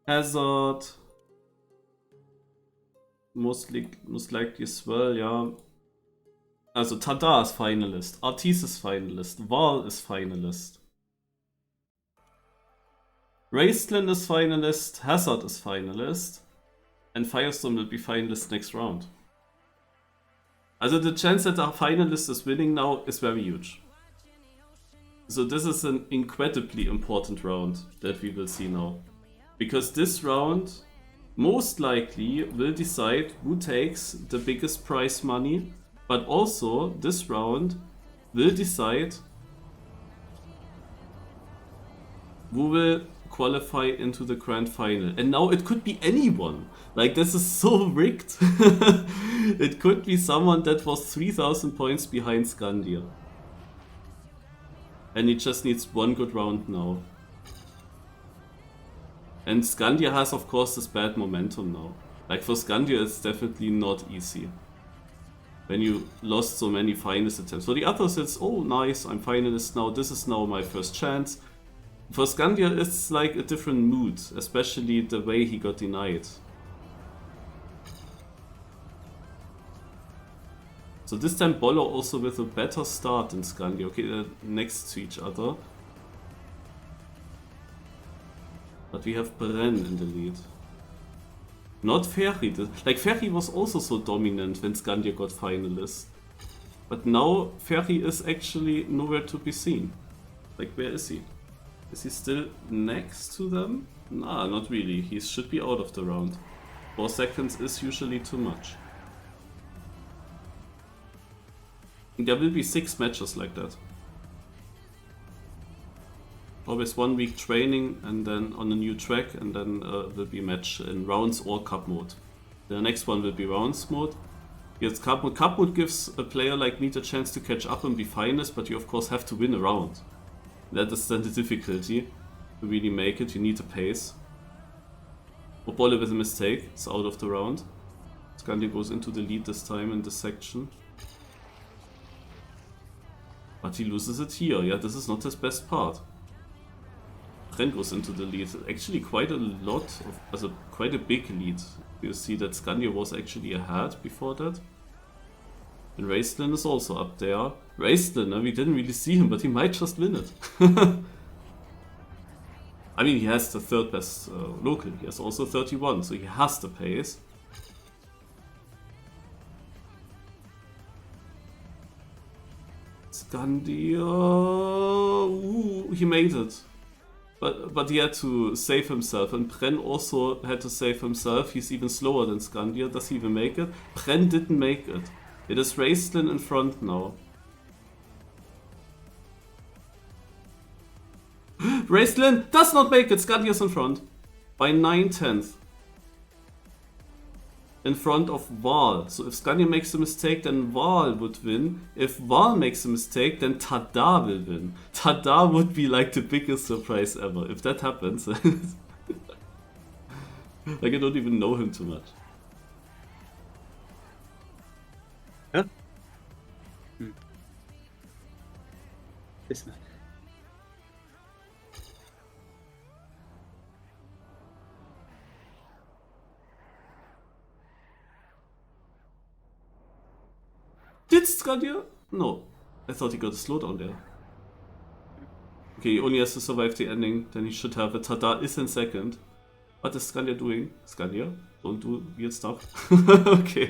Hazard, most likely as well, yeah. Also Tada is Finalist, Artis is Finalist, Val is Finalist. Raceland is Finalist, Hazard is Finalist, and Firestorm will be Finalist next round. Also the chance that a Finalist is winning now is very huge. So this is an incredibly important round that we will see now. Because this round most likely will decide who takes the biggest prize money, but also this round will decide who will qualify into the grand final. And now it could be anyone. Like, this is so rigged. It could be someone that was 3000 points behind Scandia. And he just needs one good round now. And Scandia has, of course, this bad momentum now. Like, for Scandia, it's definitely not easy when you lost so many finalist attempts. For the others, it's, oh, nice, I'm finalist now, this is now my first chance. For Scandia, it's like a different mood, especially the way he got denied. So this time Bolo also with a better start than Scandia. Okay, they're next to each other. But we have Bren in the lead. Not Ferry. Like, Ferry was also so dominant when Scandia got finalist. But now Ferry is actually nowhere to be seen. Like, where is he? Is he still next to them? Nah, not really. He should be out of the round. 4 seconds is usually too much. There will be 6 matches like that. Always 1 week training and then on a new track, and then will be match in rounds or cup mode. The next one will be rounds mode. Yes, cup mode. Cup mode gives a player like me the chance to catch up and be finalist, but you of course have to win a round. That is then the difficulty. To really make it, you need a pace. Obole with a mistake is out of the round. Scandia goes into the lead this time in this section. But he loses it here. Yeah, this is not his best part. Bren goes into the lead. Actually quite a lot of, also quite a big lead. You see that Scandia was actually ahead before that. And Raceland is also up there. Raceland, we didn't really see him, but he might just win it. I mean, he has the 3rd best local. He has also 31, so he has the pace. Scandia, ooh, he made it. But he had to save himself, and Bren also had to save himself. He's even slower than Scandia. Does he even make it? Bren didn't make it. It is Raceland in front now. Raceland does not make it. Scandia's in front by 9/10. in front of Val. So if Scandia makes a mistake, then Val would win. If Val makes a mistake, then Tada will win. Tada would be like the biggest surprise ever. If that happens, like I don't even know him too much. Huh? This man. Did Scandia? No. I thought he got a slowdown there. Okay, he only has to survive the ending, then he should have it. Tada is in second. What is Scandia doing? Scandia? Don't do weird stuff. Okay.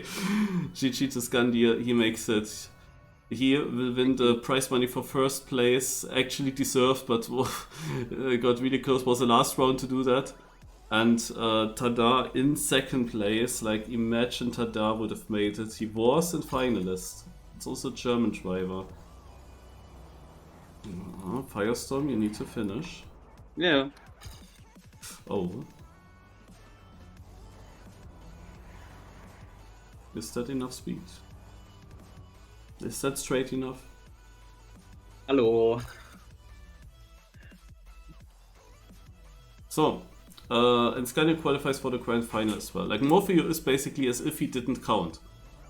GG to Scandia, he makes it. He will win the prize money for first place. Actually deserved, but got really close. Was the last round to do that. And Tada in second place. Like, imagine Tada would have made it. He was in Finalist. It's also a German driver. Firestorm, you need to finish. Yeah. Oh. Is that enough speed? Is that straight enough? Hello. So, and Scandia qualifies for the grand final as well. Like, Morpheo is basically as if he didn't count.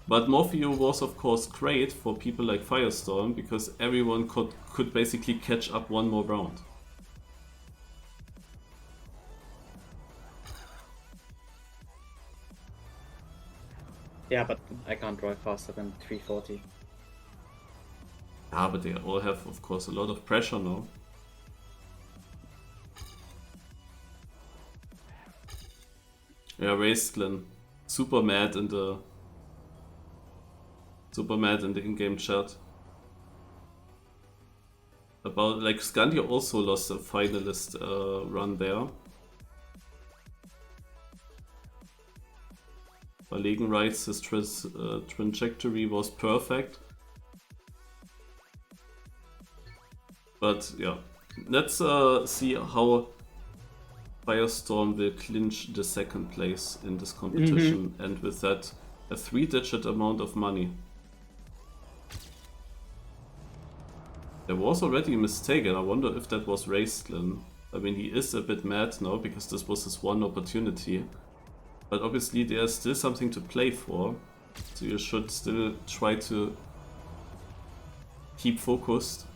But Morpheo was of course great for people like Firestorm because everyone could basically catch up one more round. Yeah, but I can't drive faster than 340. Yeah, but they all have of course a lot of pressure now. Yeah, Raistlin, super mad in the in-game chat. About, like, Scandia also lost a finalist run there. Verlegen writes his trajectory was perfect. But yeah, let's see how Firestorm will clinch the second place in this competition, and with that a 3-digit amount of money. There was already a mistake, and I wonder if that was Raistlin. I mean, he is a bit mad now because this was his one opportunity. But obviously there's still something to play for, so you should still try to keep focused.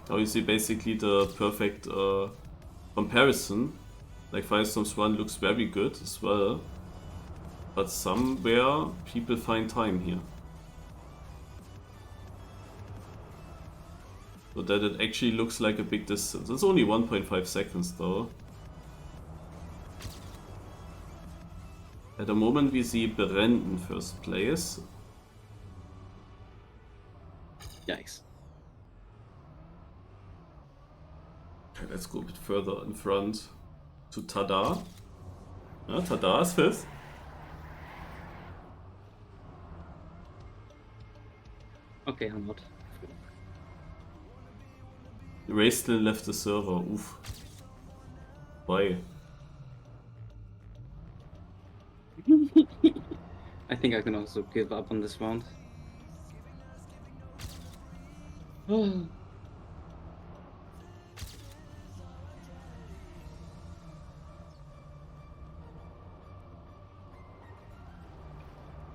Now you see basically the perfect comparison. Like, Firestorm's run looks very good as well, but somewhere people find time here. So that it actually looks like a big distance. It's only 1.5 seconds though. At the moment we see Beren in first place. Yikes. Okay, let's go a bit further in front to Tada. Yeah, Tada is fifth. Okay, I'm not. Raistlin left the server. Oof. Why? I think I can also give up on this round.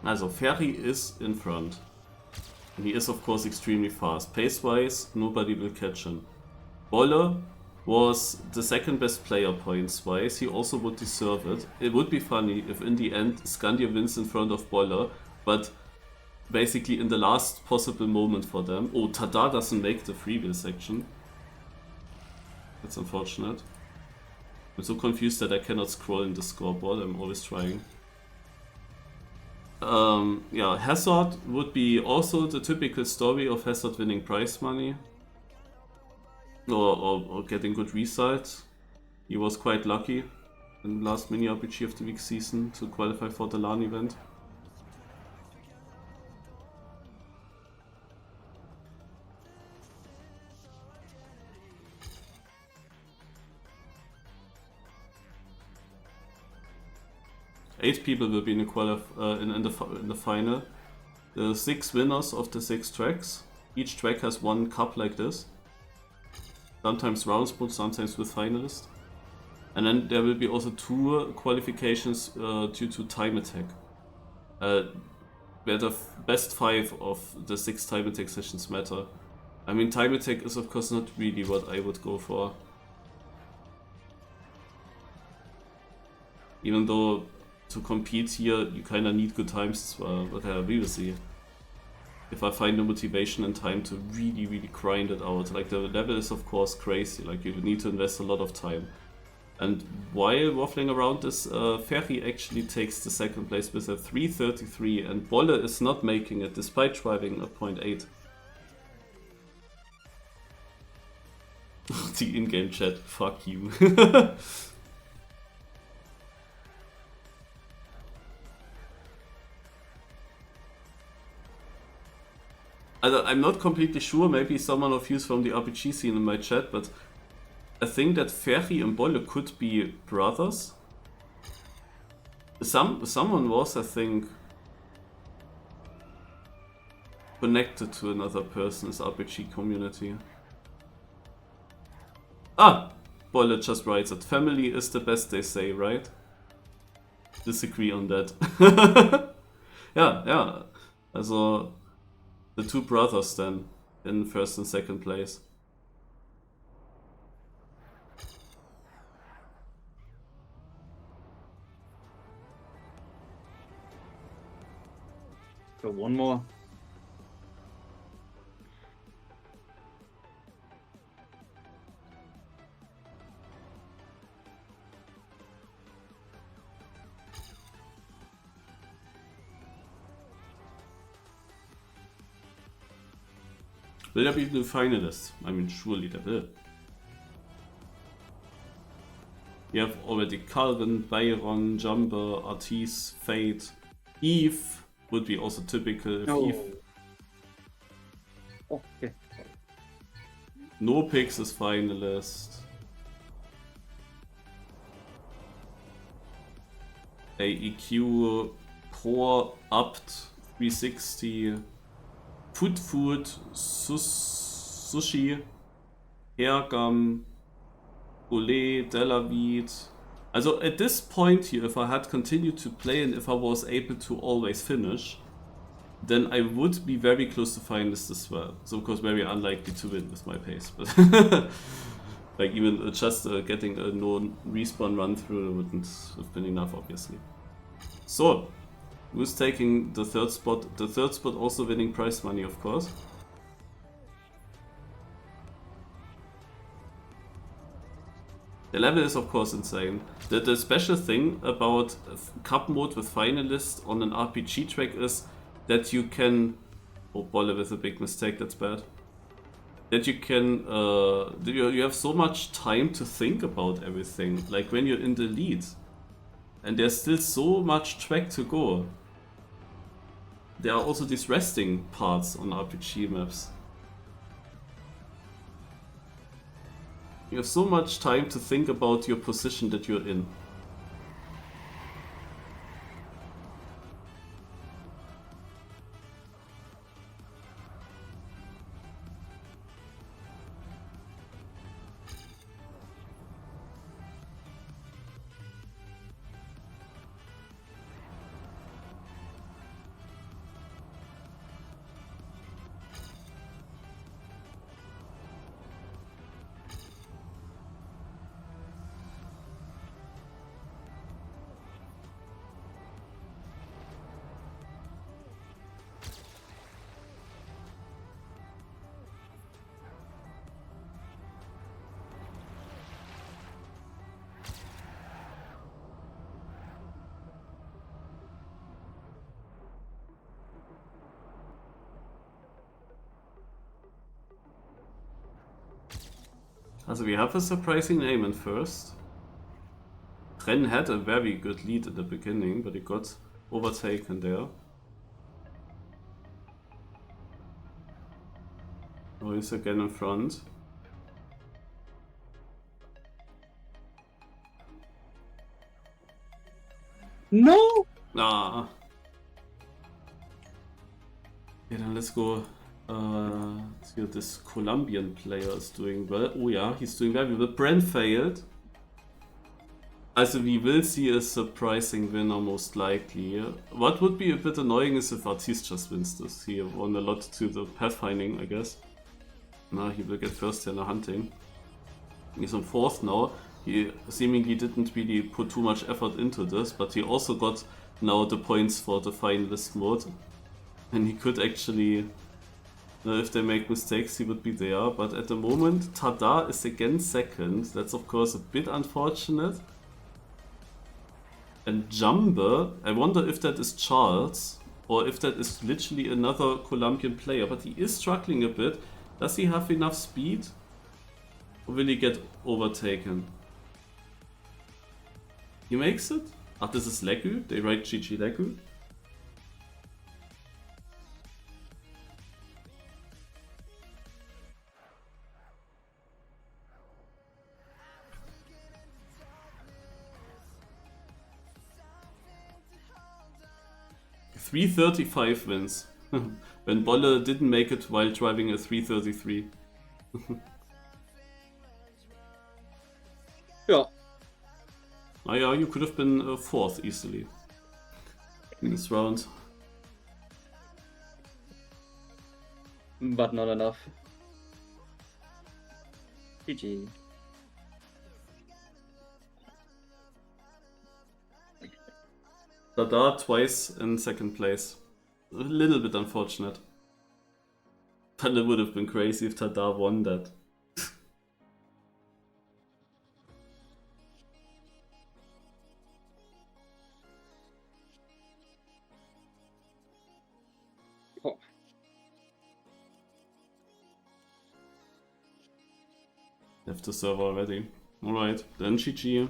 Also, Ferry is in front. And he is of course extremely fast. Pace-wise, nobody will catch him. Bolle was the second best player points-wise. He also would deserve it. It would be funny if in the end Scandia wins in front of Bolle, but basically in the last possible moment for them. Oh, Tada doesn't make the freewheel section. That's unfortunate. I'm so confused that I cannot scroll in the scoreboard. I'm always trying. Yeah, Hazard would be also the typical story of Hazard winning prize money. Or getting good results. He was quite lucky in the last mini RPG of the week season to qualify for the LAN event. 8 people will be in the final. The 6 winners of the 6 tracks. Each track has 1 cup like this. Sometimes round split, sometimes with finalist. And then there will be also 2 qualifications due to TimeAttack. Where the best 5 of the 6 TimeAttack sessions matter. I mean, TimeAttack is of course not really what I would go for. Even though to compete here you kinda need good times as well, but we will see. If I find the motivation and time to really grind it out. Like the level is of course crazy, like you need to invest a lot of time. And while waffling around this, Ferry actually takes the second place with a 3:33 and Bolle is not making it despite driving a 0.8. The in-game chat, fuck you. I'm not completely sure, maybe someone of you from the RPG scene in my chat, but I think that Ferry and Bolle could be brothers. Someone was, I think, connected to another person's RPG community. Ah! Bolle just writes that family is the best they say, right? Disagree on that. Yeah. Also, the 2 brothers then, in first and second place. So 1 more. Will there be the finalists? I mean, surely there will. We have already Calvin, Byron, Jumper, Artis, Fate, Eve would be also typical. No. Eve. Oh, okay. No Pix is finalist. AEQ, Core, Apt, 360. Food, Sushi, Hergam, Ole, Delavid. Also at this point here, if I had continued to play and if I was able to always finish, then I would be very close to finalist as well. So of course very unlikely to win with my pace, but like even just getting a no respawn run through wouldn't have been enough, obviously. So. Who's taking the 3rd spot? The 3rd spot also winning prize money, of course. The level is of course insane. The special thing about cup mode with finalist on an RPG track is that you can... Oh, Bolle with a big mistake, that's bad. That you can... you have so much time to think about everything. Like when you're in the lead. And there's still so much track to go. There are also these resting parts on RPG maps. You have so much time to think about your position that you're in. Also we have a surprising name in first. Ren had a very good lead at the beginning, but he got overtaken there. Oh, he's again in front. No! Ah. Okay, then let's go. Let's see what this Colombian player is doing well. Oh yeah, he's doing very well. Brand failed. Also, we will see a surprising winner most likely. What would be a bit annoying is if Artis just wins this. He won a lot to the pathfinding, I guess. Now he will get first in the hunting. He's on 4th now. He seemingly didn't really put too much effort into this, but he also got now the points for the finalist mode. And he could actually, if they make mistakes, he would be there. But at the moment, Tada is again 2nd. That's of course a bit unfortunate. And Jumbe, I wonder if that is Charles, or if that is literally another Colombian player, but he is struggling a bit. Does he have enough speed? Or will he get overtaken? He makes it? Ah, this is Legu, they write GG Legu. .335 wins. When Bolle didn't make it while driving a 333. Ja. Ah yeah, you could have been 4th easily in this round. But not enough. GG. Tada twice in 2nd place. A little bit unfortunate. But it would have been crazy if Tada won that. Oh. Left the server already. Alright, then GG.